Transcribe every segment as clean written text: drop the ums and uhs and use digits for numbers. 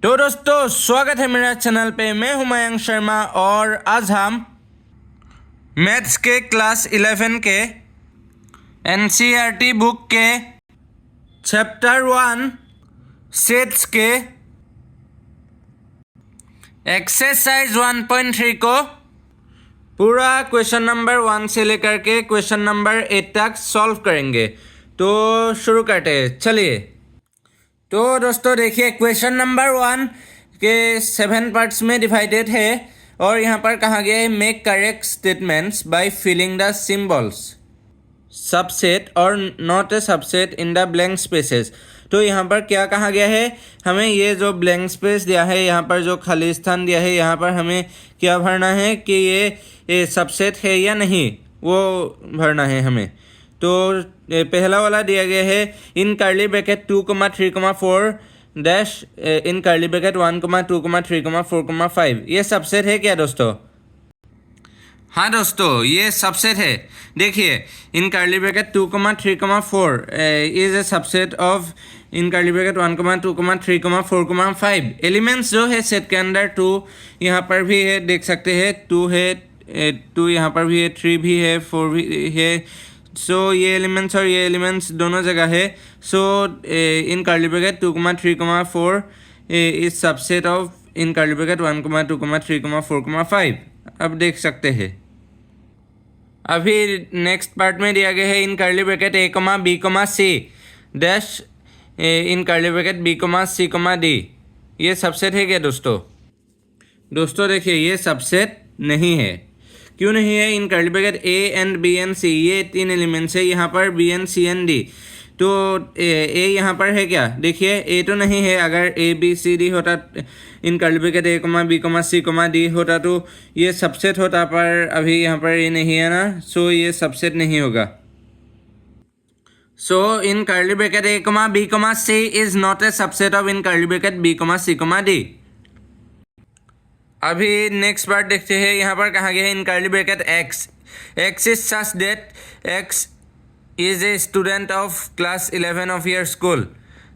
तो दोस्तों स्वागत है मेरा चैनल पे। मैं हूं मयंक शर्मा और आज हम मैथ्स के क्लास 11 के एनसीईआरटी बुक के चैप्टर 1 सेट्स के एक्सरसाइज 1.3 को पूरा क्वेश्चन नंबर 1 से लेकर के क्वेश्चन नंबर 8 तक सॉल्व करेंगे। तो शुरू करते हैं, चलिए। तो दोस्तों देखिए, क्वेश्चन नंबर 1 के 7 पार्ट्स में डिवाइडेड है और यहाँ पर कहा गया है make correct statements by filling the symbols subset और not a subset in the blank spaces. तो यहाँ पर क्या कहा गया है, हमें ये जो ब्लैंक स्पेस दिया है, यहाँ पर जो खाली स्थान दिया है, यहाँ पर हमें क्या भरना है कि ये सबसेट है या नहीं, वो भरना है हमें। तो पहला वाला दिया गया है in curly bracket 2,3,4 dash in curly bracket 1,2,3,4,5। ये सबसेट है क्या दोस्तों? हाँ दोस्तों, ये सबसेट है। देखिए, in curly bracket 2,3,4 is a subset of in curly bracket 1,2,3,4,5। Elements जो है सेट के अंदर 2 यहाँ पर भी है, देख सकते हैं 2 है, 2 यहाँ पर भी है, 3 भी है, 4 भी है। सो ये एलिमेंट्स और ये एलिमेंट्स दोनों जगह है। So in curly bracket 2,3,4 is subset of in curly bracket 1,2,3,4,5। अब देख सकते हैं। अभी नेक्स्ट पार्ट में दिया गया है in curly bracket a, b, c dash in curly bracket b, c, d। ये सबसेट है क्या दोस्तों? दोस्तों देखिए, ये सबसेट नहीं है। क्यों नहीं है? In curly bracket a and b and c, ये 3 एलिमेंट्स है यहाँ पर, b and c and d। तो a यहाँ पर है क्या? देखिए, a तो नहीं है। अगर a b c d होता, in curly bracket a, b, c, d होता तो ये सबसेट होता, पर अभी यहाँ पर ये नहीं है ना, सो ये सबसेट नहीं होगा। So in curly bracket a, b, c is not a subset of in curly bracket b, c, d। अभी नेक्स्ट पार्ट देखते हैं। यहाँ पर कहा गया है in curly bracket x is such that x is a student of class 11 of your school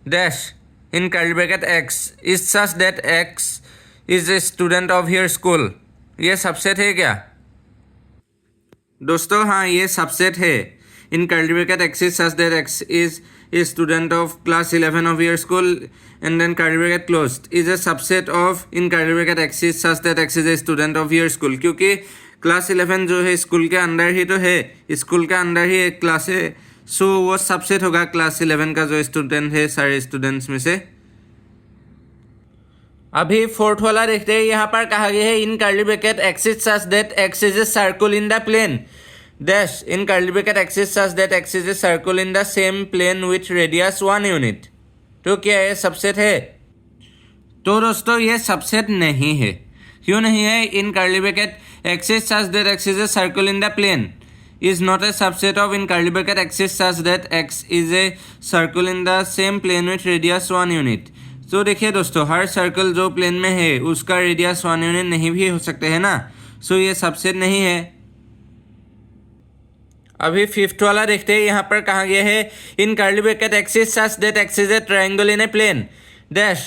dash in curly bracket x is such that x is a student of your school. ये subset है क्या दोस्तों? हाँ, ये subset है। In curly bracket x is such that x is a student of class 11 of your school and then curly bracket closed is a subset of in curly bracket x is such that x is a student of your school। क्योंकि class 11 जो है school के अंदर ही तो है, school के अंदर ही एक क्लास है। सो वो सबसेट होगा क्लास 11 का जो स्टूडेंट है सारे स्टूडेंट्स में से। अभी फोर्थ वाला देखते हैं। यहाँ पर कहा गया है in curly bracket x is such that x is a circle in the plane dash in curly bracket x is such that x is a circle in the same plane with radius 1 unit। तो क्या ये subset है? तो दोस्तों ये subset नहीं है। क्यों नहीं है? In curly bracket x is such that x is a circle in the plane is not a subset of in curly bracket x is such that x is a circle in the same plane with radius 1 unit। तो देखिए दोस्तों, हर circle जो plane में है उसका radius 1 unit नहीं भी हो सकते हैं ना। सो ये सबसेट नहीं है। अभी फिफ्थ वाला देखते हैं। यहाँ पर कहा गया है in curly bracket x is such that x is a triangle in a plane dash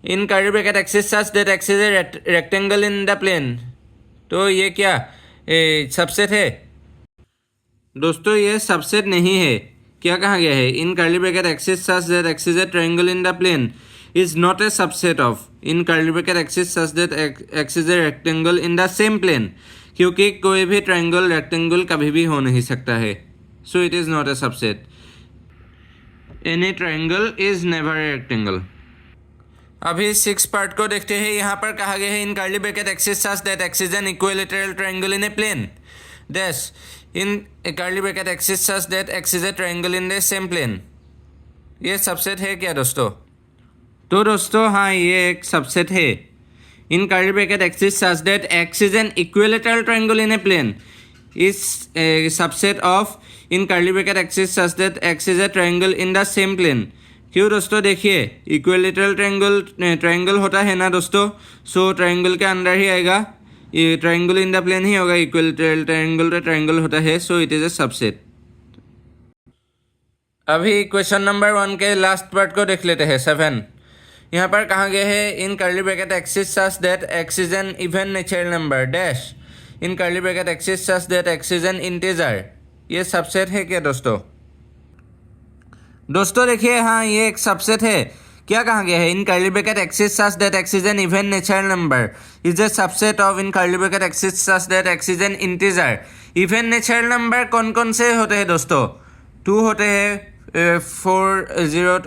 in curly bracket x is such that x is a rectangle in the plane। तो ये क्या सबसेट है? दोस्तों ये सबसेट नहीं है। क्या कहा गया है? In curly bracket x is such that x is a triangle in the plane is not a subset of in curly bracket x is such that x is a rectangle in the same plane। क्योंकि कोई भी triangle rectangle कभी भी हो नहीं सकता है। So it is not a subset. Any triangle is never a rectangle. अभी 6 पार्ट को देखते हैं। यहाँ पर कहा गया है in curly bracket x is such that x is an equilateral triangle in a plane dash in curly bracket x is such that x is a triangle in the same plane। ये subset है क्या दोस्तों? तो दोस्तों हाँ, ये एक subset है। In curly bracket x is such that x is an equilateral triangle in a plane is a subset of in curly bracket x is such that x is a triangle in the same plane। क्यों दोस्तों? देखिए, equilateral triangle होता है ना दोस्तों। सो triangle के अंदर ही आएगा, ये ट्रायंगल इन द प्लेन ही होगा। इक्विलेटरल ट्रायंगल तो ट्रायंगल होता है, so it is a subset. अभी क्वेश्चन नंबर 1 के लास्ट पार्ट को देख लेते हैं, 7। यहाँ पर कहा गया है in curly bracket X is such that X is an even natural number dash in curly bracket X is such that X is an integer. ये सबसेट है क्या दोस्तों? दोस्तों देखिए, हाँ ये एक सबसेट है। क्या कहा गया है? In curly bracket X is such that X is an even natural number is a subset of in curly bracket X is such that X is an integer. Even natural number कौन कौन से होते हैं दोस्तों? 2 होते हैं, 4 0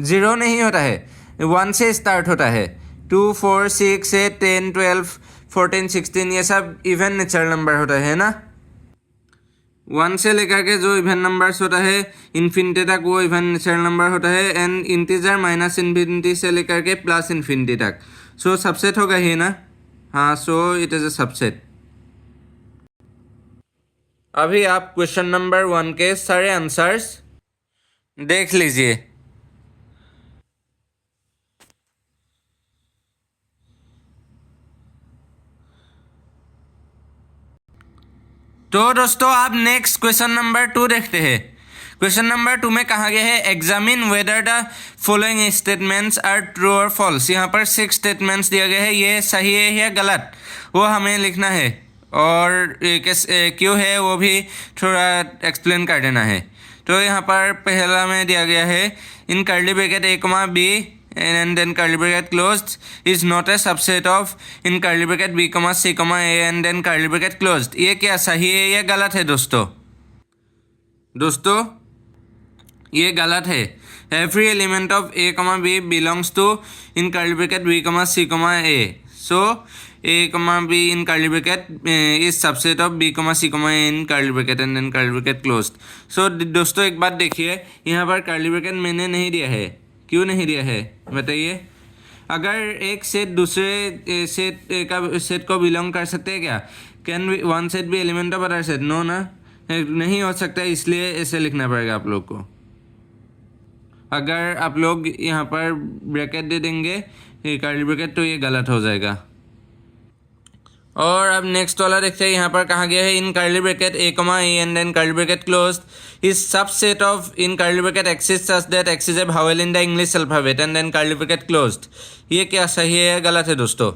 0 नहीं होता है, 1 से स्टार्ट होता है। 2 4 6 8 10 12 14 16 ये सब इवन नेचुरल नंबर होता है ना। 1 से लेकर के जो इवन नंबर्स होता है इन्फिनिटी तक वो इवन नेचुरल नंबर होता है, एंड इंटीजर माइनस इन्फिनिटी से लेकर के प्लस इन्फिनिटी तक। सो सबसेट होगा ही ना। हाँ, सो इट इज अ सबसेट। अभी आप क्वेश्चन नंबर 1 के सारे आंसर्स देख लीजिए। तो दोस्तों आप नेक्स्ट क्वेश्चन नंबर 2 देखते हैं। क्वेश्चन नंबर 2 में कहा गया है examine whether the following statements are true और फॉल्स। यहाँ पर 6 स्टेटमेंट्स दिया गया है, ये सही है या गलत वो हमें लिखना है, और क्यों है वो भी थोड़ा एक्सप्लेन कर देना है। तो यहाँ पर पहला में दिया गया है in curly bracket a, b and then curly bracket closed is not a subset of in curly bracket b, c, a and then curly bracket closed। ये क्या सही है या गलत है दोस्तों? दोस्तों ये गलत है। every element of a, b belongs to in curly bracket b, c, a। so a, b in curly bracket is subset of b, c, a in curly bracket and then curly bracket closed। so दोस्तों एक बात देखिए, यहाँ पर curly bracket मैंने नहीं दिया है। क्यों नहीं दिया है बताइए? अगर एक सेट दूसरे सेट को बिलोंग कर सकते हैं क्या? Can one set be element of other set? No ना, नहीं हो सकता, इसलिए ऐसे लिखना पड़ेगा आप लोग को। अगर आप लोग यहाँ पर ब्रैकेट दे देंगे कर्ली ब्रैकेट तो ये गलत हो जाएगा। और अब नेक्स्ट वाला देखते हैं। यहाँ पर कहा गया है in curly bracket a, and then curly bracket closed is subset of in curly bracket x is such that x is a vowel in the English alphabet and then curly bracket closed. ये क्या सही है या गलत है दोस्तों?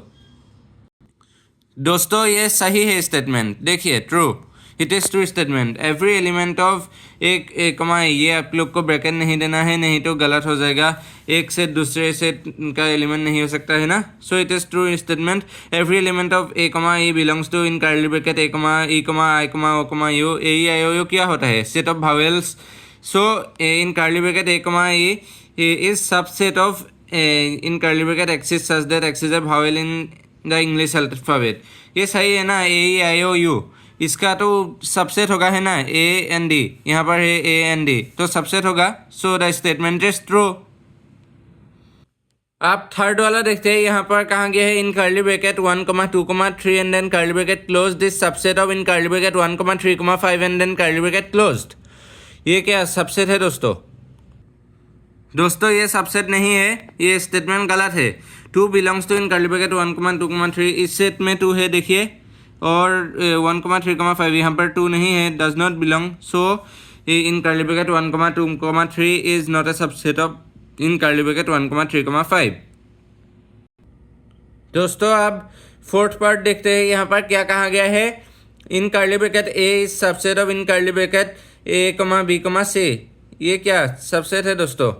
दोस्तों ये सही है स्टेटमेंट। देखिए true, it is true statement. Every element of एक ये आप लोग को ब्रैकेट नहीं देना है, नहीं तो गलत हो जाएगा। एक से दूसरे सेट का एलिमेंट नहीं हो सकता है ना। So it is true statement. Every element of A, E belongs to in curly bracket A, E, I, O, U. A, E, I, O, U क्या होता है? Set of vowels. So in curly bracket A, E is subset of in curly bracket X is such that X is a vowel in the English alphabet. ये सही है ना? ए, E, I, O, you इसका तो subset होगा है ना। ए and D, यहाँ पर है ए एंड डी तो सबसेट होगा। So the statement is true. आप थर्ड वाला देखते हैं। यहाँ पर कहा गया है in curly bracket 1, 2, 3 and then curly bracket close this subset of in curly bracket 1, 3, 5 and then curly bracket closed. ये क्या सबसेट है दोस्तों? दोस्तों ये सबसेट नहीं है, ये स्टेटमेंट गलत है। 2 belongs to in curly bracket 1, 2, 3 इस सेट में 2 है देखिए, और 1, 3, 5 यहाँ पर 2 नहीं है, does not belong. So in curly bracket 1, 2, 3 is not a subset of in curly bracket 1, 3, 5। दोस्तों अब फोर्थ पार्ट देखते हैं। यहाँ पर क्या कहा गया है in curly bracket A is subset of in curly bracket A, B, C. ये क्या सबसेट है दोस्तों?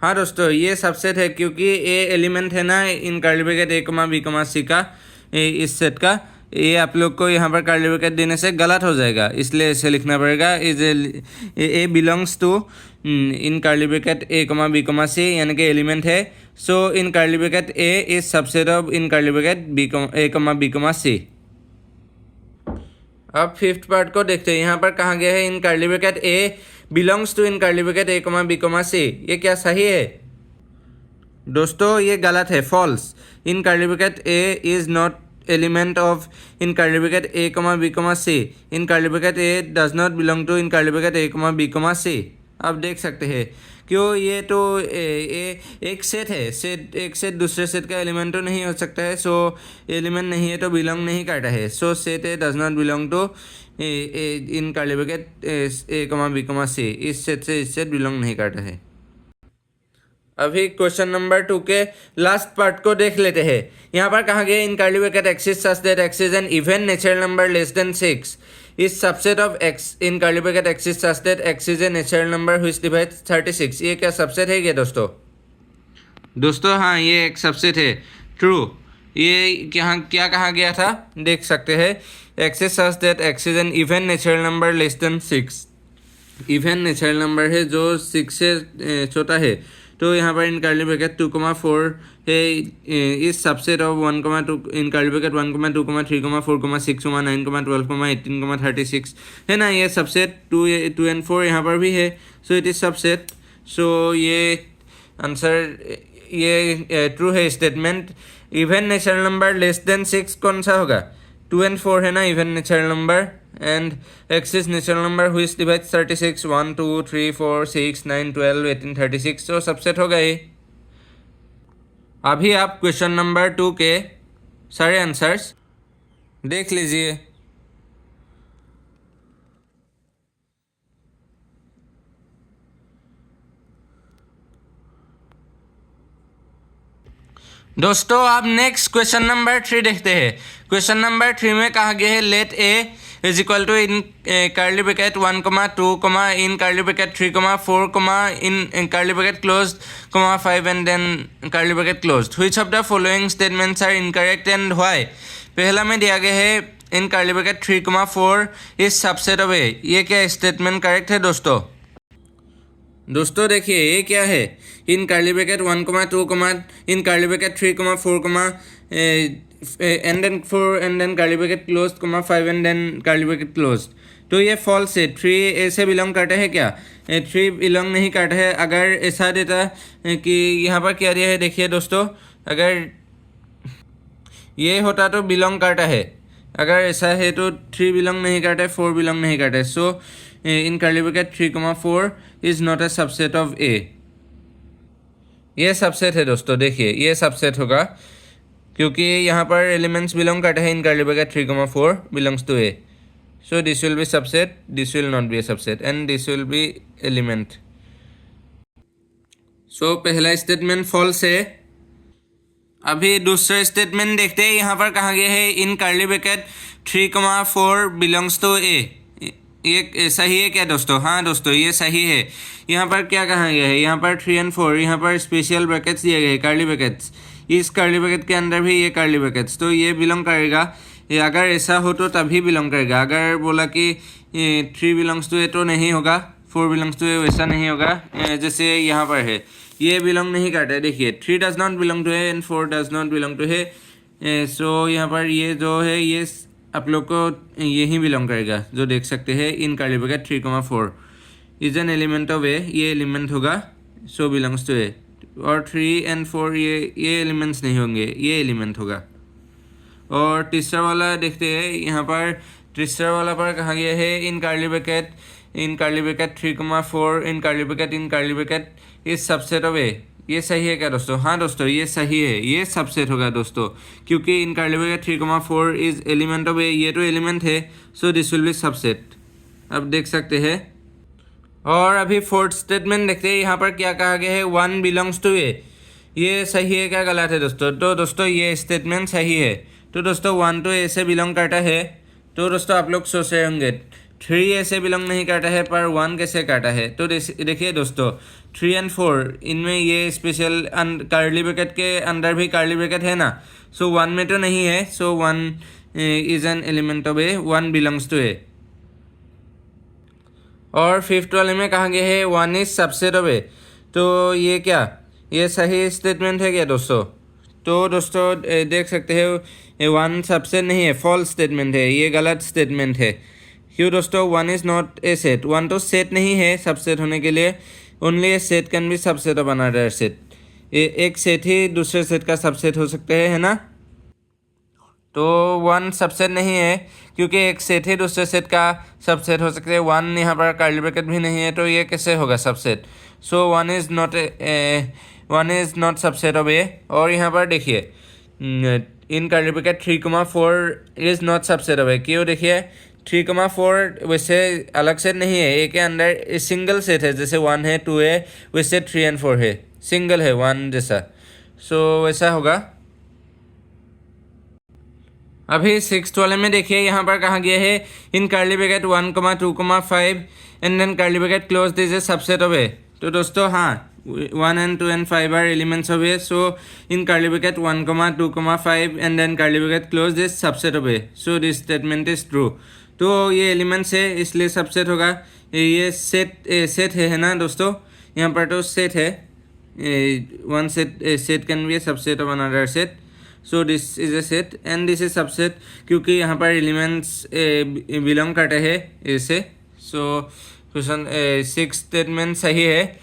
हाँ दोस्तों ये सबसेट है, क्योंकि ए एलिमेंट है ना इन कर्ली ब्रैकेट ए, बी, सी का, इस सेट का। ये आप लोग को यहाँ पर कर्ली ब्रैकेट देने से गलत हो जाएगा, इसलिए इसे लिखना पड़ेगा is A belongs to in curly bracket A, B, C यानी कि एलिमेंट है। So in curly bracket A is subset of in curly bracket A, B, C. अब फिफ्थ पार्ट को देखते हैं। यहाँ पर कहा गया है in curly bracket A belongs to in curly bracket A, B, C. ये क्या सही है दोस्तों? ये गलत है, false. In curly bracket A is not element of in curly bracket A, B, C. In curly bracket A does not belong to in curly bracket A, B, C. आप देख सकते हैं क्यों, ये तो एक सेट है, एक सेट दूसरे सेट का एलिमेंट तो नहीं हो सकता है। सो एलिमेंट नहीं है तो बिलोंग नहीं करता है। So set A does not belong to in curly bracket A, B, C. इस सेट से इस सेट बिलोंग नहीं करता है। अभी क्वेश्चन नंबर 2 के लास्ट पार्ट को देख लेते हैं। यहाँ पर कहा गया in curly bracket X is such that X is an even natural number less than 6 is subset of X in curly bracket X is such that X is a natural number which divides 36। ये क्या subset है क्या दोस्तों? हाँ, ये एक subset है, true. ये क्या कहा गया था देख सकते हैं। Axis such that X is an even natural number less than 6। Even natural number है जो 6 से छोटा है। तो यहाँ पर इन कर्ली ब्रैकेट 2,4 है इस subset of 1,2 in curly bracket 1,2, 3, 4, 6, 9, 12, 18, 36 है ना। ये सबसेट 2 and 4 यहाँ पर भी है। So it is subset. So ये आंसर ये ट्रू है statement. Even natural number less than 6 कौन सा होगा? 2 and 4 है ना even natural number, and x is natural number which divides 36, 1, 2, 3, 4, 6, 9, 12, 18, 36। तो सबसेट हो गए। अभी आप क्वेश्चन नंबर 2 के सारे आंसर्स देख लीजिए। दोस्तों आप नेक्स्ट क्वेश्चन नंबर 3 देखते हैं। क्वेश्चन नंबर 3 में कहा गया है let A is equal to in curly bracket 1, 2, in curly bracket 3, 4, in curly bracket closed, 5 and then curly bracket closed. Which of the following statements are incorrect and why? पहला में दिया गया है in curly bracket 3, 4 is subset of A. ये क्या statement correct है दोस्तों देखिए ये क्या है। In curly bracket 1, 2, in curly bracket 3, 4, and then 4 and then curly bracket closed, 5 and then curly bracket closed. तो ये फॉल्स है। 3 ए से बिलोंग करता है क्या? 3 बिलोंग नहीं करता है। अगर ऐसा देता कि यहाँ पर क्या दिया है देखिए दोस्तों, अगर ये होता तो बिलोंग करता है। अगर ऐसा है तो 3 बिलोंग नहीं करता है, 4 बिलोंग नहीं करता है। So in curly bracket 3, 4 is not a subset of A. ये सबसेट है दोस्तों, देखिए ये सबसेट होगा क्योंकि यहाँ पर एलिमेंट्स बिलोंग करते हैं in curly bracket 3, 4 belongs to A. So this will be subset, this will not be a subset and this will be element. So पहला स्टेटमेंट फॉल्स है। अभी दूसरा स्टेटमेंट देखते हैं। यहाँ पर कहा गया है in curly bracket 3, 4 belongs to ए। ये सही है क्या दोस्तों? हाँ दोस्तों ये सही है। यहाँ पर क्या कहा गया है? यहाँ पर 3 and 4 यहाँ पर स्पेशल ब्रैकेट्स दिए गए हैं, कर्ली ब्रैकेट्स। इस कर्ली ब्रैकेट के अंदर भी ये कर्ली ब्रैकेट्स, तो ये बिलोंग करेगा। अगर ऐसा हो तो तभी बिलोंग करेगा। अगर बोला कि 3 बिलोंग्स टू ए तो नहीं होगा, 4 बिलोंग्स टू ए वैसा नहीं होगा। जैसे यहाँ पर है ये बिलोंग नहीं करता है। देखिए 3 does not belong to A and 4 does not belong to A. So यहाँ पर ये जो है ये आप लोग को यही बिलोंग करेगा जो देख सकते हैं in curly bracket 3, 4 is an element of A. ये एलिमेंट होगा, सो बिलोंग्स टू ए। और 3 and 4 ये एलिमेंट्स नहीं होंगे, ये एलिमेंट होगा। और तीसरा वाला देखते हैं। यहाँ पर तीसरा वाला पर कहा गया है in curly bracket 3, 4 in curly bracket is subset of A. ये सही है क्या दोस्तों? हाँ दोस्तों ये सही है, ये सबसेट होगा दोस्तों क्योंकि in curly bracket 3, 4 is element of A. ये तो एलिमेंट है, so this will be subset. अब देख सकते हैं। और अभी फोर्थ स्टेटमेंट देखते हैं। यहाँ पर क्या कहा गया है 1 बिलोंग्स टू ए। ये सही है क्या गलत है दोस्तों? तो दोस्तों ये स्टेटमेंट सही है। तो दोस्तों 1 तो ए से बिलोंग करता है। तो दोस्तों आप लोग सोच रहे होंगे 3 ए से बिलोंग नहीं करता है पर 1 कैसे करता है? तो देखिए दोस्तों 3 and 4 इनमें ये स्पेशल कर्ली ब्रैकेट के अंदर भी कर्ली ब्रैकेट है ना। सो 1 में तो नहीं है। So 1 is an element of A, 1 belongs to A. और फिफ्थ वाले में कहा गया है 1 इज सबसेट ऑफ ए। तो ये क्या ये सही स्टेटमेंट है क्या दोस्तों? तो दोस्तों देख सकते हैं 1 सबसेट नहीं है, फॉल्स स्टेटमेंट है, ये गलत स्टेटमेंट है। क्यों दोस्तों? 1 इज नॉट ए सेट। 1 तो सेट नहीं है सबसेट होने के लिए। Only A set can be subset of another set. एक सेट ही दूसरे सेट का सबसेट हो सकते हैं, है ना। तो 1 सबसेट नहीं है क्योंकि एक सेट ही दूसरे सेट का सबसेट हो सकते हैं। 1 यहाँ पर कर्ली ब्रैकेट भी नहीं है, तो ये कैसे होगा subset? So 1 is not subset of A. और यहाँ पर देखिए in curly bracket 3, 4 is not subset of A. क्यों? देखिए 3,4 वैसे अलग सेट नहीं है, ए के अंदर सिंगल सेट है, जैसे 1 है 2 है, वैसे 3 और 4 है, सिंगल है 1 जैसा, सो वैसा होगा। अभी 6th वाले में देखिए यहाँ पर कहा गया है in curly bracket 1, 2,5 and then curly bracket close this is subset of A. तो दोस्तों हाँ 1 and 2 and 5 are elements of A, so in curly bracket 1, 2,5 and then curly bracket close this subset of A, so this statement is true। तो ये elements है इसलिए subset होगा। ये set है ना दोस्तों, यहाँ पर तो सेट है, one set can be a subset of another set, so this is a set and this is subset, क्योंकि यहाँ पर एलिमेंट्स बिलोंग करते हैं ऐसे। सो क्वेश्चन 6 स्टेटमेंट सही है।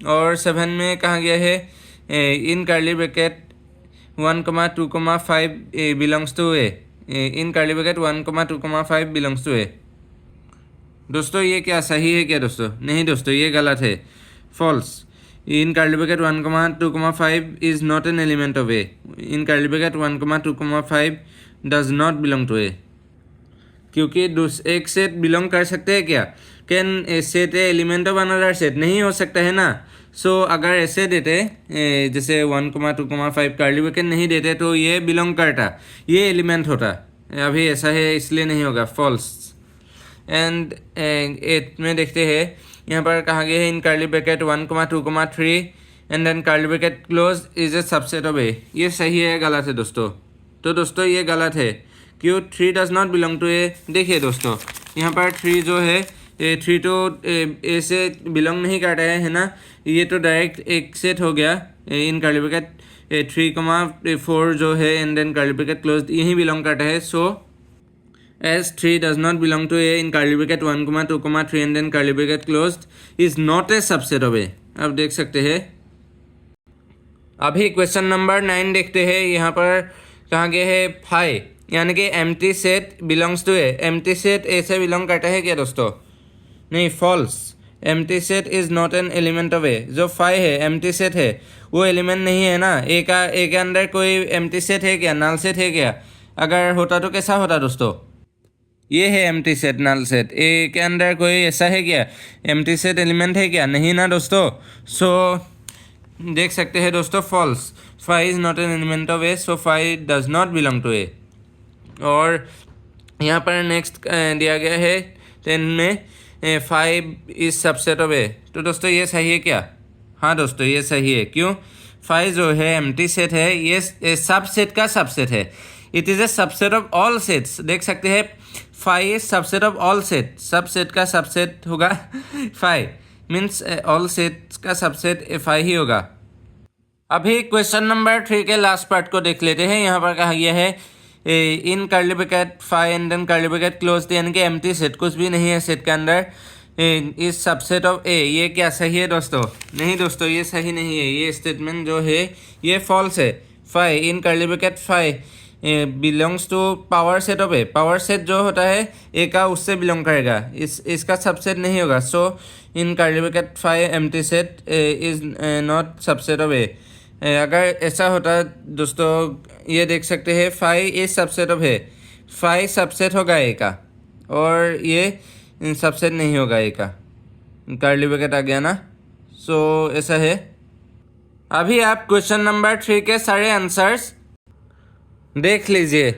और 7 में कहा गया है in curly bracket 1, 2,5 belongs to A, in curly bracket 1, 2,5 belongs to A. दोस्तों ये क्या सही है क्या दोस्तों? नहीं दोस्तों ये गलत है, false. In curly bracket 1, 2,5 is not an element of A, in curly bracket 1, 2,5 does not belong to A. क्योंकि एक सेट बिलोंग कर सकते हैं क्या? Can a set a element of another set? नहीं हो सकता है ना। सो अगर ऐसे देते जैसे 1, 2,5 कर्ली ब्रैकेट नहीं देते तो ये बिलोंग करता, ये एलिमेंट होता। अभी ऐसा है इसलिए नहीं होगा, फॉल्स। एंड 8 में देखते हैं यहाँ पर कहा गया है in curly bracket 1, 2,3 and then curly bracket close is a subset of A. ये सही है गलत है दोस्तों? तो दोस्तों ये गलत है, क्यों? 3 डज नॉट बिलोंग टू ए। देखिए दोस्तों यहाँ पर 3 जो है 3 तो ए से बिलोंग नहीं करता है ना, ये तो डायरेक्ट एक सेट हो गया। इन कर्ली ब्रैकेट 3,4 जो है and then curly bracket close यही बिलोंग करता है। सो as 3 does not belong to A in curly bracket 1, 2,3 and then curly bracket closed is not a subset of A। अब देख सकते हैं। अभी क्वेश्चन नंबर 9 देखते हैं। यहाँ पर कहा गया है फाई यानी कि empty set belongs to A. Empty set A से बिलोंग करता है क्या दोस्तों? नहीं, false. Empty set is not an element of A. जो फाई है एम्प्टी सेट है, वो एलिमेंट नहीं है ना। ए के अंदर कोई एम्प्टी सेट है क्या? नल सेट है क्या? अगर होता तो कैसा होता दोस्तों? ये है एम्प्टी सेट, नल सेट। ए के अंदर कोई ऐसा है क्या? एम्प्टी सेट एलिमेंट है क्या? नहीं ना दोस्तों। सो देख सकते हैं दोस्तों, false. Phi is not an element of A, so phi does not belong to A. और यहाँ पर नेक्स्ट दिया गया है 10 में 5 इज सबसेट ऑफ ए। तो दोस्तों ये सही है क्या? हाँ दोस्तों ये सही है। क्यों? 5 जो है एम्प्टी सेट है, ये सबसेट का सबसेट है। It is a subset of all sets. देख सकते हैं 5 is subset of all set. Subset का सबसेट होगा 5, मीन्स ऑल सेट्स का सबसेट 5 ही होगा। अभी क्वेश्चन नंबर 3 के लास्ट पार्ट को देख लेते हैं। यहाँ पर कहा गया है in curly bracket 5 and then curly bracket close, यानी कि एम्प्टी सेट, कुछ भी नहीं है सेट के अंदर, इस सबसेट ऑफ ए। ये क्या सही है दोस्तों? नहीं दोस्तों ये सही नहीं है। ये स्टेटमेंट जो है ये फॉल्स है। 5 in curly bracket 5 belongs to power set of A. Power set जो होता है ए का, उससे बिलोंग करेगा, इसका सबसेट नहीं होगा। So in curly bracket 5 empty set is not subset of A. अगर ऐसा होता दोस्तों, ये देख सकते हैं 5 is subset of A. 5 subset होगा ए का, और ये सबसेट नहीं होगा ए का। कर्ली ब्रैकेट आ गया ना। सो ऐसा है। अभी आप क्वेश्चन नंबर 3 के सारे आंसर्स देख लीजिए।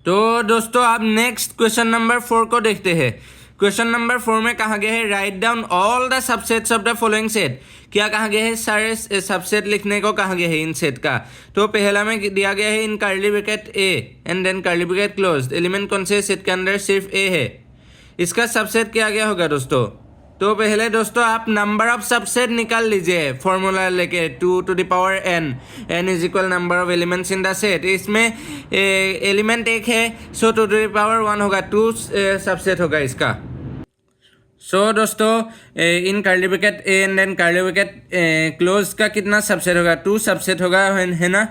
तो दोस्तों आप नेक्स्ट क्वेश्चन नंबर 4 को देखते हैं। क्वेश्चन नंबर 4 में कहा गया है write down all the subsets of the following set. क्या कहा गया है? सारे सबसेट लिखने को कहा गया है इन सेट का। तो पहला में दिया गया है in curly bracket A and then curly bracket close. Element कौन से सेट के अंदर? सिर्फ ए है। इसका सबसेट क्या गया होगा दोस्तों? तो पहले दोस्तों आप नंबर ऑफ सबसेट निकाल लीजिए फॉर्मूला लेके, 2 to the power n, n is equal number of elements in the set. इसमें एलिमेंट एक है, सो 2 to the power 1 होगा, 2 सबसेट होगा इसका। सो दोस्तों in curly bracket A and then curly bracket close का कितना सबसेट होगा, 2 सबसेट होगा है ना,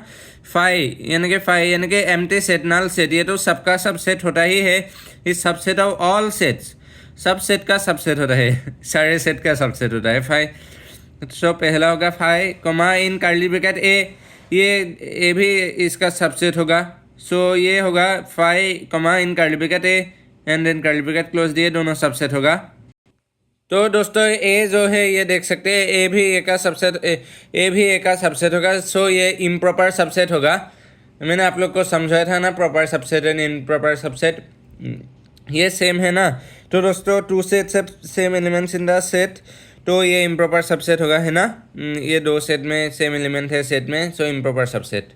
फाइव यानी कि एम्प्टी सेट नल सेट, ये तो सबका सबसेट होता ही है। इस सबसेट ऑफ ऑल सेट्स, सब सेट का सबसेट होता है सारे सेट का सबसेट होता है फाइव। सो पहला होगा five comma in curly bracket A, ये ए भी इसका सबसेट होगा। सो ये होगा five comma in curly bracket A and then curly bracket close दिए, दोनों सबसेट होगा। तो दोस्तों ए जो है ये देख सकते हैं ए भी ए का सबसेट, ए भी ए का सबसेट होगा। सो ये इम्प्रॉपर सबसेट होगा। मैंने आप लोग को समझाया था ना, proper subset and improper subset ये सेम है ना। तो दोस्तों 2 sets same elements in the set, तो ये इम्प्रॉपर सबसेट होगा है ना। ये 2 सेट में सेम एलिमेंट है सेट में, सो इम्प्रॉपर सबसेट।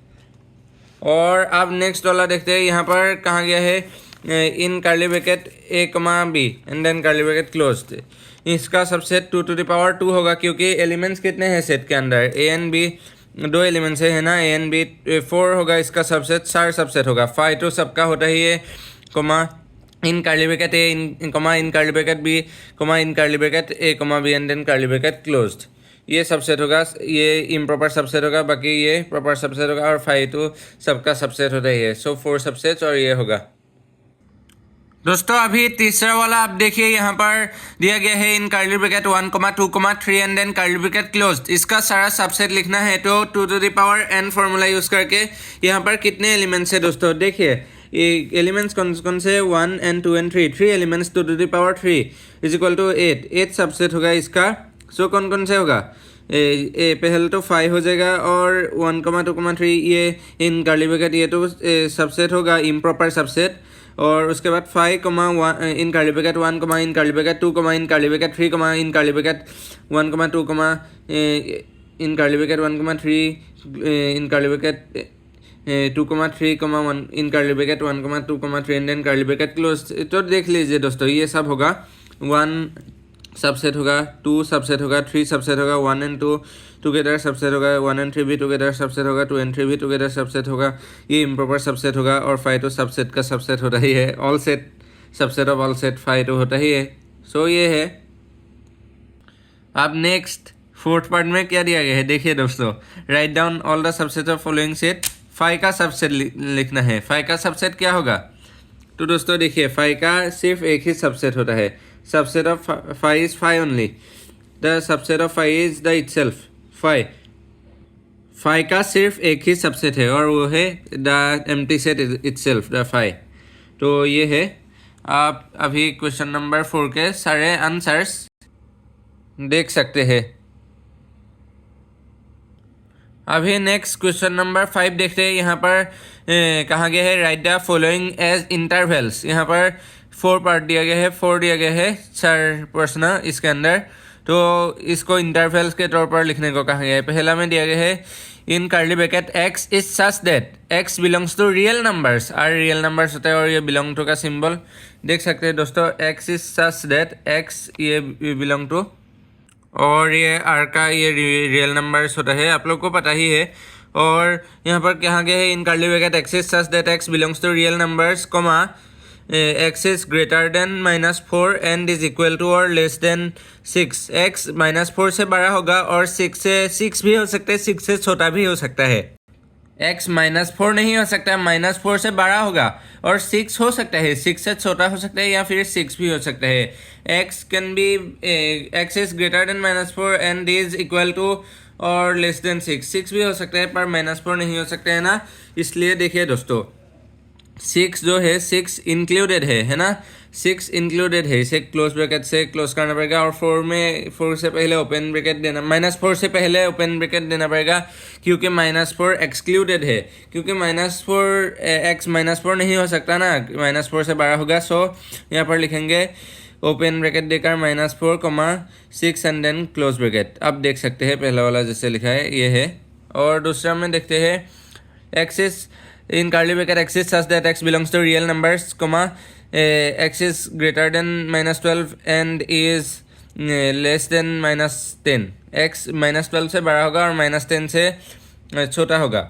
और अब नेक्स्ट वाला देखते हैं, यहाँ पर कहाँ गया है, in curly bracket A comma B and then curly bracket close. इसका सबसेट 2 to the power 2 होगा, क्योंकि एलिमेंट्स कितने हैं सेट के अंदर, ए एंड बी 2 एलिमेंट्स है ना, ए एंड बी 4 होगा इसका सबसेट, 4 सबसेट होगा। फाइव तो सबका होता ही है, comma in curly bracket A in comma in curly bracket B comma in curly bracket A comma B and then curly bracket closed, ये सबसेट होगा। ये इम्प्रॉपर सबसेट होगा, बाकी ये प्रॉपर सबसेट होगा। और फाइव तो सबका सबसेट होता ही है। सो 4 सबसेट्स और ये होगा। दोस्तों अभी तीसरा वाला आप देखिए, यहाँ पर दिया गया है in curly bracket 1, 2, 3 and then curly bracket closed. इसका सारा सबसेट लिखना है, तो 2 to the power n formula use करके यहाँ पर कितने एलिमेंट्स है दोस्तों देखिए, एलिमेंट्स कौन कौन से 1 and 2 and 3 elements 2 to the power 3 is equal to 8 subset होगा इसका। सो कौन कौन से होगा, पहले तो 5 हो जाएगा, और 1, 2, 3 ये इन कर्ली ब्रैकेट ये तो सबसेट होगा, इम्प्रॉपर सबसेट। और उसके बाद 5 comma 1 in curly bracket 1 comma in curly bracket 2 comma in curly bracket 3 comma in curly bracket 1 comma 2 comma in curly bracket 1 comma 3 in curly bracket 2 comma 3 comma 1 in curly bracket 1 comma 2 comma 3 and then curly bracket close. तो देख लीजिए दोस्तों, ये सब होगा 1 subset होगा, 2 subset होगा, 3 subset होगा, 1 and 2 टुगेदर सबसेट होगा, 1 and 3 भी टुगेदर सबसेट होगा, 2 and 3 भी टुगेदर सबसेट होगा, ये इम्प्रॉपर सबसेट होगा। और 5 तो सबसेट का सबसेट होता ही है, all set subset of all set 5 तो होता ही है। सो ये है। अब नेक्स्ट 4th पार्ट में क्या दिया गया है देखिए दोस्तों, write down all the subset of following set. 5 का सबसेट लिखना है। 5 का सबसेट क्या होगा, तो दोस्तों देखिए 5 का सिर्फ एक ही सबसेट होता है, subset of 5 is 5 only, the subset of 5 is the itself 5। 5 का सिर्फ एक ही सबसेट है और वो है the empty set itself the 5। तो ये है। आप अभी क्वेश्चन नंबर 4 के सारे आंसर्स देख सकते हैं। अभी नेक्स्ट क्वेश्चन नंबर 5 देखते हैं। यहाँ पर कहा गया है write the following as intervals. यहाँ पर 4 पार्ट दिया गया है, 4 दिया गया है 4 प्रश्न इसके अंदर। तो इसको इंटरवल्स के तौर पर लिखने को कहा गया है। पहला में दिया गया है in curly bracket x is such that x belongs to real numbers. और रियल नंबर्स होता है और ये बिलोंग टू का सिंबल देख सकते हैं दोस्तों। x is such that x ये बिलोंग टू, और ये आर का ये रियल नंबर्स होता है, आप लोग को पता ही है। और यहाँ पर कहा गया है in curly bracket x is such that x belongs to real numbers comma x is greater than -4 and is equal to और लेस देन 6। x -4 से बड़ा होगा और 6 भी हो सकता है, 6 से छोटा भी हो सकता है। x -4 नहीं हो सकता, -4 से बड़ा होगा, और 6 हो सकता है, 6 से छोटा हो सकता है, या फिर 6 भी हो सकता है। x can be x is greater than -4 and is equal to और लेस देन 6 भी हो सकता है, पर -4 नहीं हो सकता है ना। इसलिए देखिए दोस्तों 6 जो है 6 इंक्लूडेड है ना, 6 इंक्लूडेड है, इसे क्लोज ब्रैकेट से क्लोज करना पड़ेगा। और 4 से पहले ओपन ब्रैकेट देना, -4 से पहले ओपन ब्रैकेट देना पड़ेगा, क्योंकि -4 एक्सक्लूडेड है, क्योंकि x -4 नहीं हो सकता ना, -4 से बड़ा होगा। सो यहाँ पर लिखेंगे ओपन ब्रैकेट देकर -4, 6 एंड देन क्लोज ब्रैकेट। अब देख सकते हैं पहला वाला जैसे लिखा है ये है। और दूसरा में देखते हैं x is in curly bracket x is such that x belongs to real numbers, x is greater than -12 and is less than -10। x -12 से बड़ा होगा और -10 से छोटा होगा।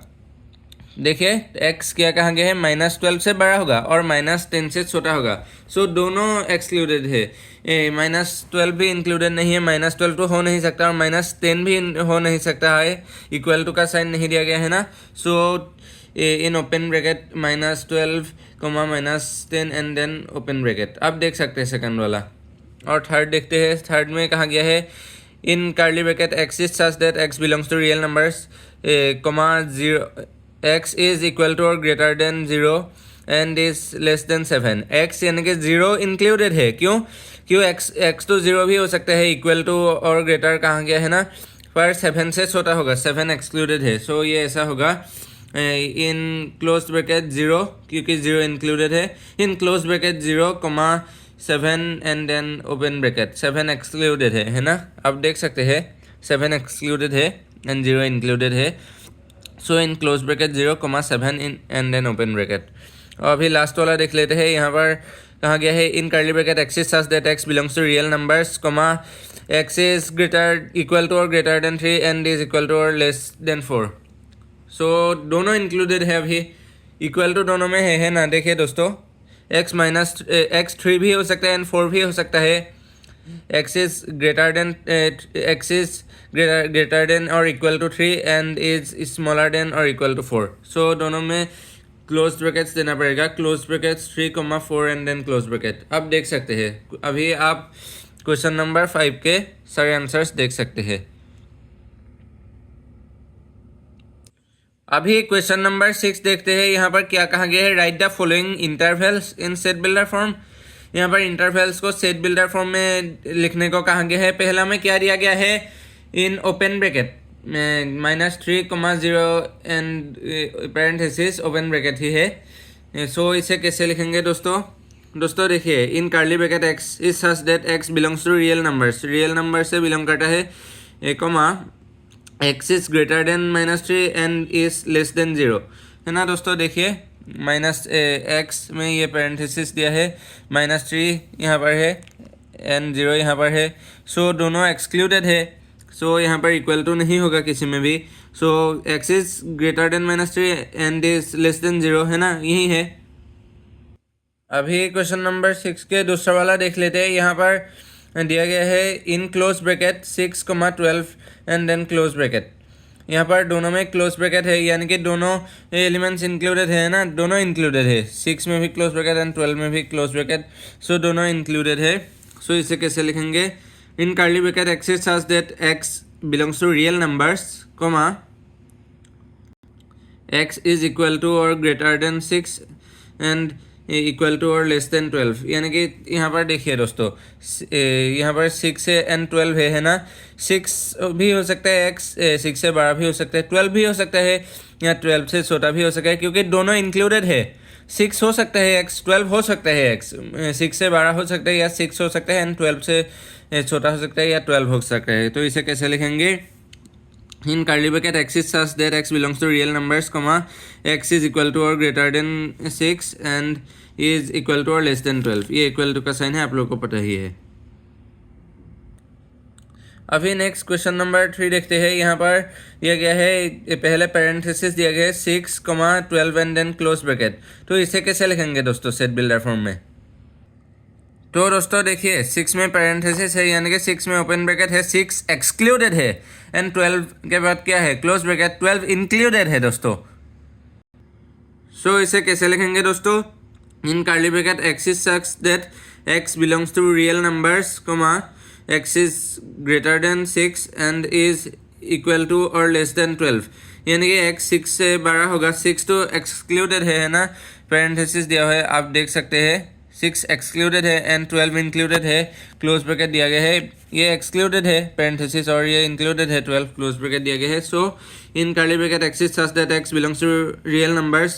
देखिए x क्या कहाँ गया है, -12 से बड़ा होगा और -10 से छोटा होगा। सो दोनों एक्सक्लूडेड है। -12 भी इंक्लूडेड नहीं है, -12 तो हो नहीं सकता और -10 भी हो नहीं सकता है, इक्वल टू का साइन नहीं दिया गया है ना। So in open bracket -12 -10 and then open bracket. अब देख सकते हैं सेकंड वाला। और थर्ड देखते हैं, थर्ड में कहाँ गया है, in curly bracket x is such that x belongs to real numbers, comma 0, x is equal to or greater than 0 and is less than 7। x यानी कि 0 इंक्लूडेड है। क्यों क्यों x तो 0 भी हो सकता है, इक्वल टू और ग्रेटर कहाँ गया है ना, पर 7 से छोटा होगा, 7 एक्सक्लूडेड है। सो ये ऐसा होगा इन क्लोज ब्रैकेट 0, क्योंकि 0 इंक्लूडेड है, in close bracket 0, 7 and then open bracket. 7 excluded है ना। अब देख सकते हैं 7 एक्सक्लूडेड है एंड 0 इंक्लूडेड है। So in close bracket 0, 7 in and then open bracket. और अभी लास्ट वाला देख लेते हैं। यहाँ पर कहाँ गया है, in curly bracket x is such that x belongs to real numbers, x is equal to or greater than 3 and is equal to or less than 4। सो दोनों इंक्लूडेड है, अभी इक्वल टू दोनों में है ना। देखिए दोस्तों, x 3 भी हो सकता है एंड 4 भी हो सकता है। x is greater than or equal to 3 and is smaller than or equal to 4। सो दोनों में क्लोज ब्रैकेट्स देना पड़ेगा, close brackets 3, 4 and then close bracket. अब देख सकते हैं, अभी आप क्वेश्चन नंबर 5 के सारे आंसर्स देख सकते हैं। अभी क्वेश्चन नंबर 6 देखते हैं। यहाँ पर क्या कहा गया है, write the following intervals in set builder form. यहाँ पर इंटरवल्स को सेट बिल्डर फॉर्म में लिखने को कहा गया है। पहला में क्या दिया गया है, in open bracket -3, 0 and parenthesis open bracket ही है। सो इसे कैसे लिखेंगे दोस्तों देखिए, in curly bracket x is such that x belongs to real numbers, real number से बिलोंग करता है, x is greater than -3 and is less than 0, है ना दोस्तों। देखिए -x में ये पैरेंथेसिस दिया है, -3 यहाँ पर है एंड 0 यहाँ पर है। सो दोनों एक्सक्लूडेड है। सो यहाँ पर इक्वल टू नहीं होगा किसी में भी। सो x is greater than -3 and is less than 0, है ना, यही है। अभी क्वेश्चन नंबर 6 के दूसरा वाला देख लेते हैं। यहाँ पर दिया गया है, in close bracket 6, 12 and then close bracket. यहाँ पर दोनों में क्लोज ब्रैकेट है, यानी कि दोनों एलिमेंट्स इंक्लूडेड है ना, दोनों इंक्लूडेड है। 6 में भी क्लोज ब्रैकेट एंड 12 में भी क्लोज ब्रैकेट। सो दोनों इंक्लूडेड है। सो इसे कैसे लिखेंगे, in curly bracket x is such that x belongs to real numbers, x is equal to or greater than 6 and equal to और लेस देन 12। यानी कि यहाँ पर देखिए दोस्तों, यहाँ पर 6 एंड 12 है ना। 6 भी हो सकता है x, 6 से बड़ा भी हो सकता है, 12 भी हो सकता है, या 12 से छोटा भी हो सकता है, क्योंकि दोनों इंक्लूडेड है। 6 हो सकता है x, 12 हो सकता है x, 6 से बड़ा हो सकता है या 6 हो सकता है एंड 12 से छोटा हो सकता है या 12 हो सकता है। तो इसे कैसे लिखेंगे, in curly bracket x is such that x belongs to real numbers, x is equal to or greater than 6 and is equal to or less than 12। ये इक्वल टू का साइन है, आप लोगों को पता ही है। अभी नेक्स्ट क्वेश्चन नंबर 3 देखते हैं। यहाँ पर दिया गया है, पहले पैरेंथेसिस दिया गया है 6, 12 एंड देन क्लोज ब्रैकेट। तो इसे कैसे लिखेंगे दोस्तों सेट बिल्डर फॉर्म में। तो दोस्तों देखिए, 6 में पैरेंथेसिस है, यानी कि 6 में ओपन ब्रैकेट है, 6 एक्सक्लूडेड है एंड 12 के बाद क्या है, क्लोज ब्रैकेट, 12 इंक्लूडेड है दोस्तों। सो इसे कैसे लिखेंगे दोस्तों, in curly bracket x is such that x belongs to real numbers, x is greater than 6 and is equal to or less than 12। यानी कि x 6 से बड़ा होगा। 6 तो एक्सक्लूडेड है ना, पैरेंथेसिस दिया हुआ है, आप देख सकते हैं 6 एक्सक्लूडेड है एंड 12 इंक्लूडेड है, क्लोज ब्रैकेट दिया गया है। ये एक्सक्लूडेड है पैरेंथेसिस और ये इंक्लूडेड है, 12 क्लोज ब्रैकेट दिया गया है। So in curly bracket x is such that x belongs to real numbers,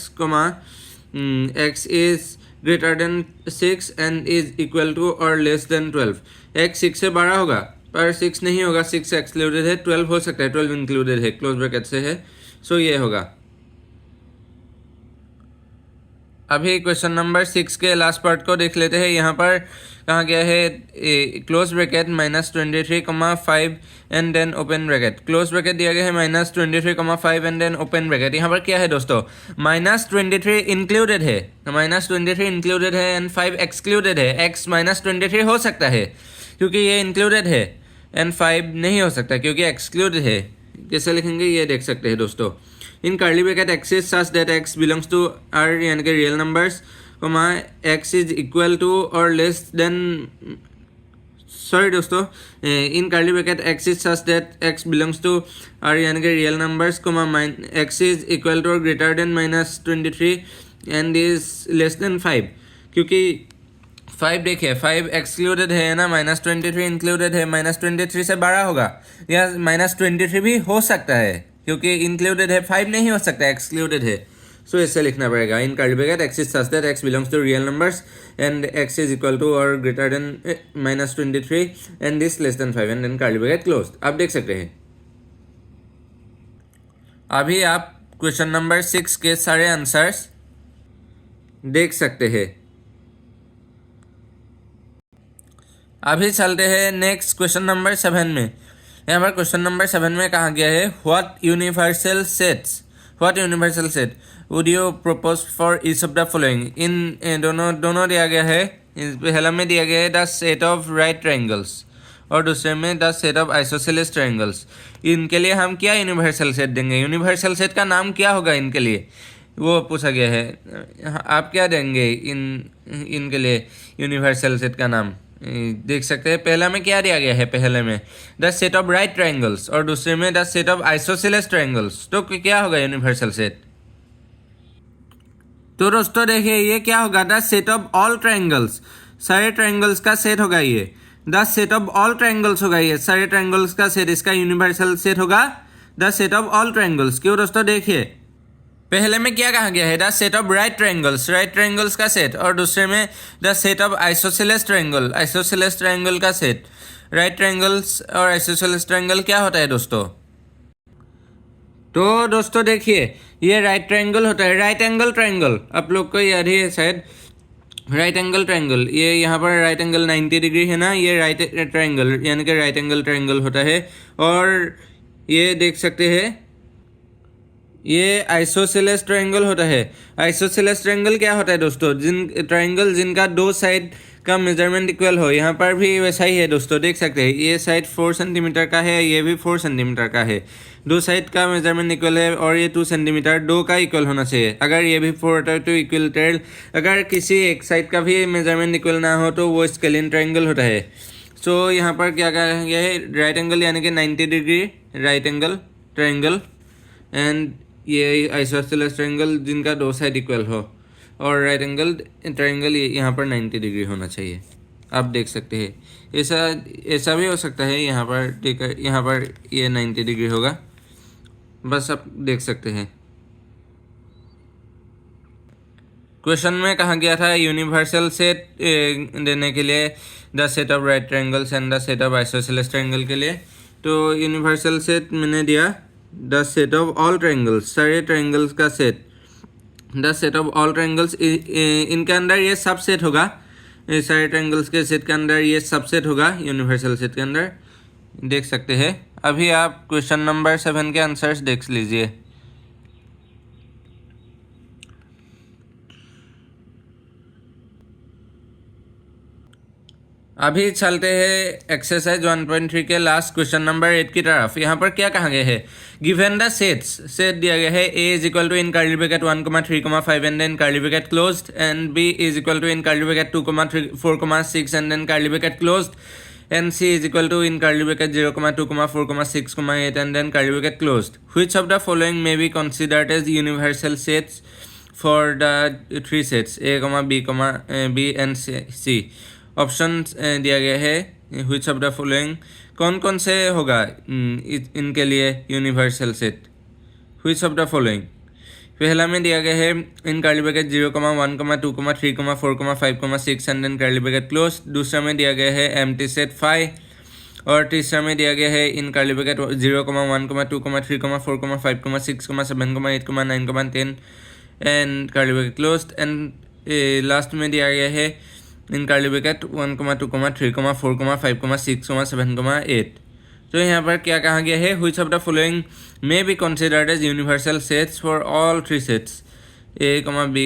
x is greater than 6 and is equal to or less than 12। x 6 से बड़ा होगा पर 6 नहीं होगा, 6 एक्सक्लूडेड है, 12 हो सकता है, 12 इंक्लूडेड है, क्लोज ब्रैकेट से है। सो ये होगा। अभी क्वेश्चन नंबर 6 के लास्ट पार्ट को देख लेते हैं। यहाँ पर कहा गया है close bracket -23,5 and then open bracket. Close bracket दिया गया है -23,5 एंड देन ओपन ब्रैकेट। यहाँ पर क्या है दोस्तों, -23 इंक्लूडेड है, -23 इंक्लूडेड है एंड 5 एक्सक्लूडेड है। x -23 हो सकता है क्योंकि ये इंक्लूडेड है एंड 5 नहीं हो सकता क्योंकि एक्सक्लूडेड है। कैसे लिखेंगे ये देख सकते हैं दोस्तों। In curly bracket x is such that x belongs to r यानी कि real numbers, x is equal to और लेस देन, सॉरी दोस्तों, in curly bracket x is such that x belongs to r यानी कि real numbers, x is equal to और greater than -23 and is less than 5। क्योंकि 5 देखिए 5 excluded है ना, -23 included है, -23 से बड़ा होगा या -23 भी हो सकता है क्योंकि इंक्लूडेड है, 5 नहीं हो सकता, एक्सक्लूडेड है। सो ऐसे लिखना पड़ेगा। In curly bracket x is such that x belongs to real numbers and x is equal to और greater than -23 and this less than 5 and then curly bracket close. आप देख सकते हैं। अभी आप क्वेश्चन नंबर 6 के सारे आंसर्स देख सकते हैं। अभी चलते हैं नेक्स्ट क्वेश्चन नंबर 7 में। यहाँ पर क्वेश्चन नंबर 7 में कहा गया है what universal sets would you propose for each of the following. इन दोनों दिया गया है। पहला में दिया गया है the set of right triangles और दूसरे में the set of isosceles triangles. इनके लिए हम क्या यूनिवर्सल सेट देंगे, यूनिवर्सल सेट का नाम क्या होगा इनके लिए, वो पूछा गया है। आप क्या देंगे इनके लिए यूनिवर्सल सेट का नाम, देख सकते हैं। पहला में क्या दिया गया है, पहले में the set of right triangles और दूसरे में the set of isosceles triangles. तो क्या होगा यूनिवर्सल सेट। तो दोस्तों देखिए ये क्या होगा, the set of all triangles, सारे ट्रायंगल्स का सेट होगा ये। The set of all triangles होगा ये, सारे ट्रायंगल्स का सेट, इसका यूनिवर्सल सेट होगा the set of all triangles. क्यों दोस्तों, देखिए पहले में क्या कहा गया है, the set of right triangles का सेट और दूसरे में the set of isosceles triangle का सेट। राइट ट्रायंगल्स और आइसोसेलेस ट्रायंगल क्या होता है दोस्तों। तो दोस्तों देखिए ये राइट ट्रायंगल होता है, राइट एंगल ट्रायंगल, आप लोग को याद ही है शायद, राइट एंगल ट्रायंगल। ये यहाँ पर राइट एंगल 90 डिग्री है ना, ये राइट ट्रायंगल यानी कि राइट एंगल ट्रायंगल होता है। और ये देख सकते हैं ये आइसोसेलेस ट्रायंगल होता है। आइसोसेलेस ट्रायंगल क्या होता है दोस्तों, ट्रायंगल जिनका दो साइड का मेजरमेंट इक्वल हो। यहाँ पर भी वैसा ही है दोस्तों, देख सकते हैं ये साइड 4 सेंटीमीटर का है, ये भी 4 सेंटीमीटर का है। दो साइड का मेजरमेंट इक्वल है और ये 2 सेंटीमीटर, दो का इक्वल होना चाहिए। अगर ये भी 4 होता है तो इक्वल। अगर किसी एक साइड का भी मेजरमेंट इक्वल ना हो तो वो स्केलिन ट्रायंगल होता है। सो यहाँ पर क्या कहा गया है, राइट एंगल यानी कि 90 degree right angle triangle and ये आइसोसेलेस ट्रायंगल जिनका दो साइड इक्वल हो, और राइट एंगल ट्रायंगल यहाँ पर 90 डिग्री होना चाहिए। आप देख सकते हैं ऐसा भी हो सकता है, यहाँ पर ये 90 डिग्री होगा, बस आप देख सकते हैं। क्वेश्चन में कहा गया था यूनिवर्सल सेट देने के लिए the set of right triangles and the set of isosceles triangle के लिए। तो यूनिवर्सल सेट मैंने दिया the set of all triangles, सारे ट्रायंगल्स का set. The set of all triangles, इनके अंदर ये सब सेट होगा, सारे ट्रायंगल्स के सेट के अंदर ये सब सेट होगा यूनिवर्सल सेट के अंदर, देख सकते हैं। अभी आप क्वेश्चन नंबर 7 के आंसर्स देख लीजिए। अभी चलते हैं एक्सरसाइज 1.3 के लास्ट क्वेश्चन नंबर 8 की तरफ। यहाँ पर क्या कहा गया है, गिवन द सेट दिया गया है a is equal to in curly bracket 1,3,5 and then curly bracket closed and b is equal to in curly bracket 2,4,6 and then curly bracket closed and c is equal to in curly bracket 0,2,4,6,8 and then curly bracket closed. Which of the following may be considered as universal sets for the 3 sets a, b and c। Option दिया गया है which of the following, कौन कौन से होगा इनके लिए universal set, which of the following. पहला में दिया गया है in curly bracket 0,1,2,3,4,5,6 and then curly bracket close. दूसरा में दिया गया है एम्प्टी सेट 5 और तीसरा में दिया गया है in curly bracket 0,1,2,3,4,5,6,7,8,9,10 and curly bracket closed and last में दिया गया है इन कर्ली ब्रैकेट 1, 2, 3, 4, 5, 6, 7, 8। तो यहाँ पर क्या कहा गया है, which of the following may be considered as universal sets for all 3 sets A, B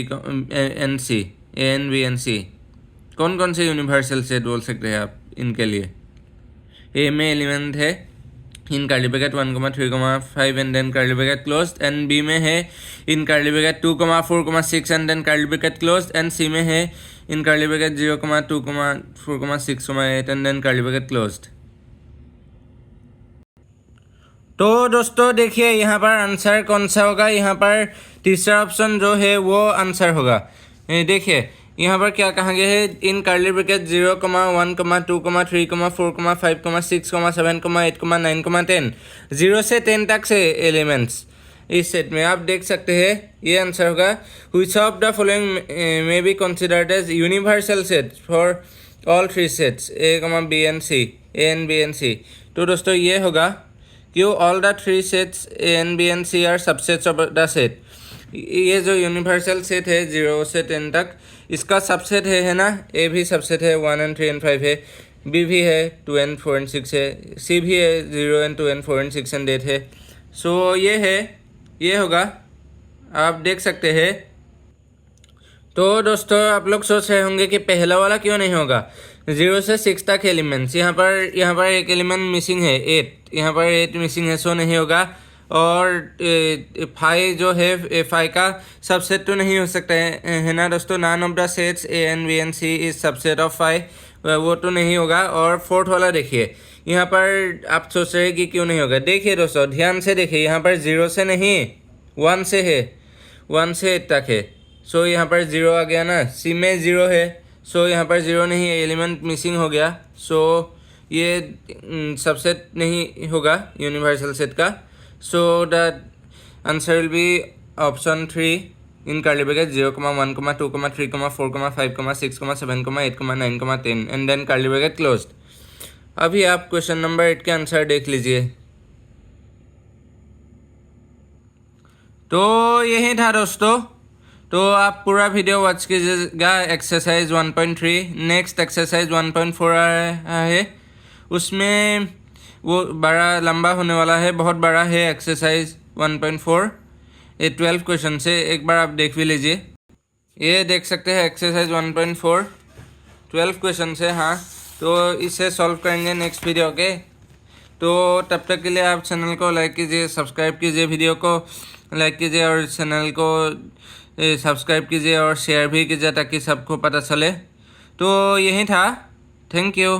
and C, A and B and C. कौन कौन से यूनिवर्सल सेट बोल सकते हैं आप इनके लिए? ए में एलिमेंट है in curly bracket 1, 3, 5 and then curly bracket closed, and B में है in curly bracket 2, 4, 6 and then curly bracket closed, and C में है in curly bracket 0, 2, 4, 6, 8 and then curly bracket closed. तो दोस्तों देखिए यहाँ पर आंसर कौन सा होगा, यहाँ पर तीसरा ऑप्शन जो है वो आंसर होगा। देखिए यहाँ पर क्या कहा गया है, इन कर्ली ब्रैकेट 0, 1, 2, 3, 4, 5, 6, 7, 8, 9, 10, 0 से 10 तक से एलिमेंट्स इस सेट में आप देख सकते हैं, ये आंसर होगा। Which of the following may be considered as universal set for all 3 sets A, B and C, A and B and C. तो दोस्तों ये होगा क्यों all the 3 sets A and B and C are subsets of the set. ये जो universal set है 0 से 10 तक, इसका सबसेट है ना, ए भी सबसेट है 1 एंड 3 एंड 5 है, बी भी है 2 एंड 4 एंड 6 है, सी भी है 0 एंड 2 एंड 4 एंड 6 एंड 8 है। सो ये है, ये होगा, आप देख सकते हैं। तो दोस्तों आप लोग सोच रहे होंगे कि पहला वाला क्यों नहीं होगा, 0 से 6 तक एलिमेंट्स, यहाँ पर एक एलिमेंट मिसिंग है 8, यहाँ पर 8 मिसिंग है, सो नहीं होगा। और 5 जो है 5 का सबसेट तो नहीं हो सकता है ना दोस्तों, none of the sets A and B and C is subset of 5, वो तो नहीं होगा। और फोर्थ वाला देखिए, यहाँ पर आप सोच रहे हैं कि क्यों नहीं होगा, देखिए दोस्तों ध्यान से देखिए, यहाँ पर 0 से नहीं 1 से है, 1 से 8 तक है, सो यहाँ पर 0 आ गया ना, सी में 0 है, सो यहाँ पर 0 नहीं है, एलिमेंट मिसिंग हो गया, सो ये सबसेट नहीं होगा यूनिवर्सल सेट का। So the answer will be option 3 in curly bracket 0, 1, 2, 3, 4, 5, 6, 7, 8, 9, 10 and then curly bracket closed। अभी आप क्वेश्चन नंबर 8 के आंसर देख लीजिए। तो यही था दोस्तों, तो आप पूरा वीडियो वॉच कीजिएगा। एक्सरसाइज 1.3, नेक्स्ट एक्सरसाइज 1.4 आ रहा है, उसमें वो बड़ा लंबा होने वाला है, बहुत बड़ा है एक्सरसाइज 1.4, ये 12 क्वेश्चन से, एक बार आप देख भी लीजिए। ये देख सकते हैं एक्सरसाइज 1.4 12 क्वेश्चन से, हाँ। तो इसे सॉल्व करेंगे नेक्स्ट वीडियो के। तो तब तक के लिए आप चैनल को लाइक कीजिए, सब्सक्राइब कीजिए, वीडियो को लाइक कीजिए और चैनल को सब्सक्राइब कीजिए और शेयर भी कीजिए ताकि सबको पता चले। तो यही था, थैंक यू।